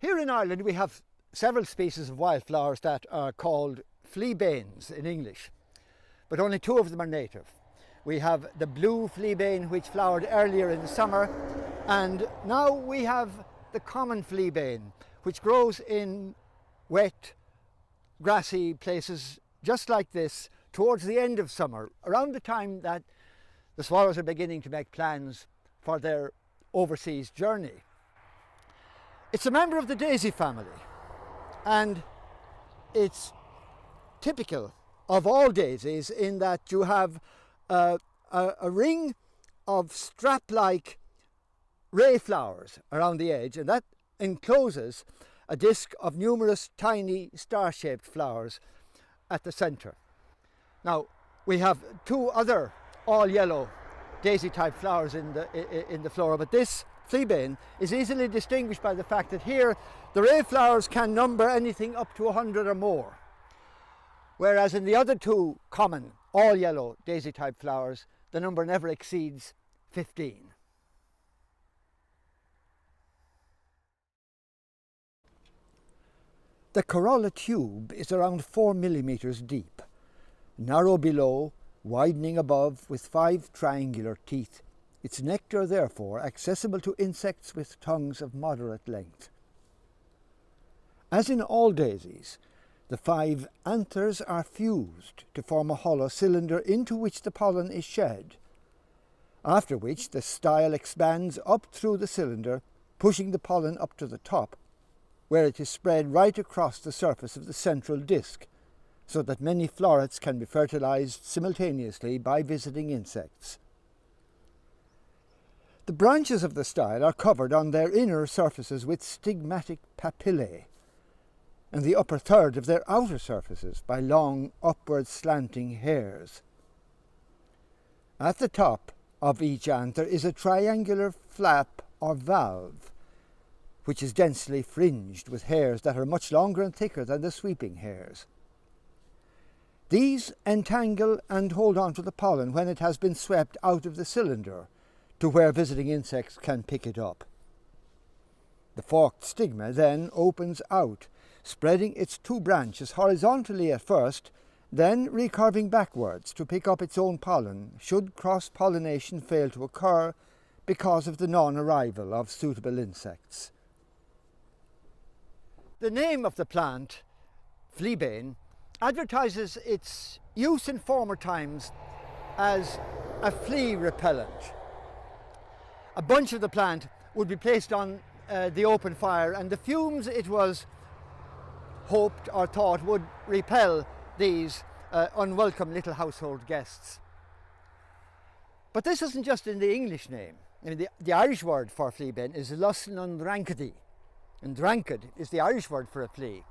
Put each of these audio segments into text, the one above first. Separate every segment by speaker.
Speaker 1: Here in Ireland we have several species of wildflowers that are called Fleabanes in English, but only two of them are native. We have the blue Fleabane, which flowered earlier in the summer, and now we have the common Fleabane, which grows in wet, grassy places just like this towards the end of summer, around the time that the swallows are beginning to make plans for their overseas journey. It's a member of the daisy family, and it's typical of all daisies in that you have a ring of strap-like ray flowers around the edge, and that encloses a disc of numerous tiny star-shaped flowers at the centre. Now, we have two other all-yellow daisy-type flowers in the flora, but this Fleabane is easily distinguished by the fact that here the ray flowers can number anything up to 100 or more, whereas in the other two common all-yellow daisy-type flowers the number never exceeds 15. The corolla tube is around 4 millimeters deep, narrow below, widening above with 5 triangular teeth. Its nectar, therefore, accessible to insects with tongues of moderate length. As in all daisies, the 5 anthers are fused to form a hollow cylinder into which the pollen is shed, after which the style expands up through the cylinder, pushing the pollen up to the top, where it is spread right across the surface of the central disc, so that many florets can be fertilized simultaneously by visiting insects. The branches of the style are covered on their inner surfaces with stigmatic papillae, and the upper third of their outer surfaces by long upward slanting hairs. At the top of each anther is a triangular flap or valve, which is densely fringed with hairs that are much longer and thicker than the sweeping hairs. These entangle and hold on to the pollen when it has been swept out of the cylinder to where visiting insects can pick it up. The forked stigma then opens out, spreading its 2 branches horizontally at first, then recurving backwards to pick up its own pollen should cross-pollination fail to occur because of the non-arrival of suitable insects. The name of the plant, Fleabane, advertises its use in former times as a flea repellent. A bunch of the plant would be placed on the open fire, and the fumes, it was hoped or thought, would repel these unwelcome little household guests. But this isn't just in the English name. I mean, the Irish word for Fleabane is Lussan an Drankadi, and Drankad is the Irish word for a flea.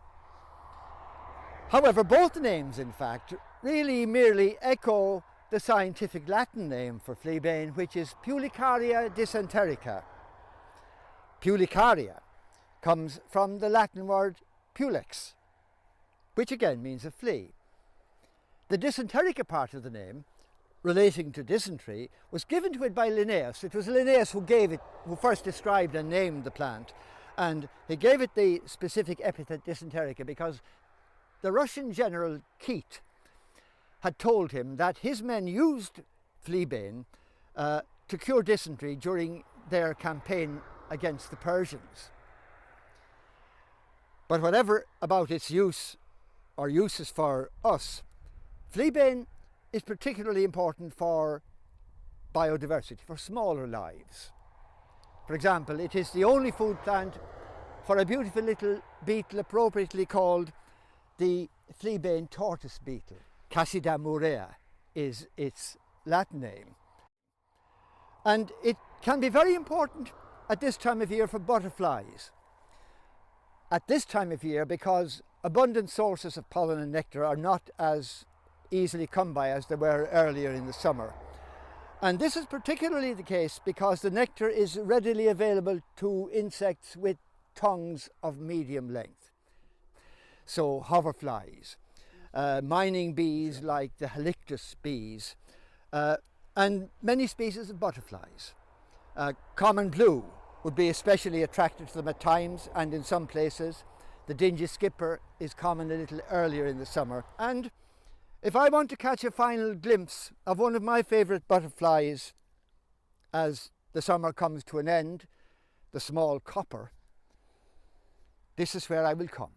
Speaker 1: However, both names, in fact, really merely echo the scientific Latin name for Fleabane, which is Pulicaria dysenterica. Pulicaria comes from the Latin word pulex, which again means a flea. The dysenterica part of the name, relating to dysentery, was given to it by Linnaeus. It was Linnaeus who first described and named the plant, and he gave it the specific epithet dysenterica because the Russian general Keat had told him that his men used Fleabane to cure dysentery during their campaign against the Persians. But whatever about its use or uses for us, Fleabane is particularly important for biodiversity, for smaller lives. For example, it is the only food plant for a beautiful little beetle appropriately called the Fleabane tortoise beetle. Cassida murea is its Latin name. And it can be very important at this time of year for butterflies. At this time of year, because abundant sources of pollen and nectar are not as easily come by as they were earlier in the summer. And this is particularly the case because the nectar is readily available to insects with tongues of medium length. So hoverflies, mining bees like the Halictus bees, and many species of butterflies. Common blue would be especially attracted to them at times, and in some places the dingy skipper is common a little earlier in the summer. And if I want to catch a final glimpse of one of my favourite butterflies as the summer comes to an end, the small copper, this is where I will come.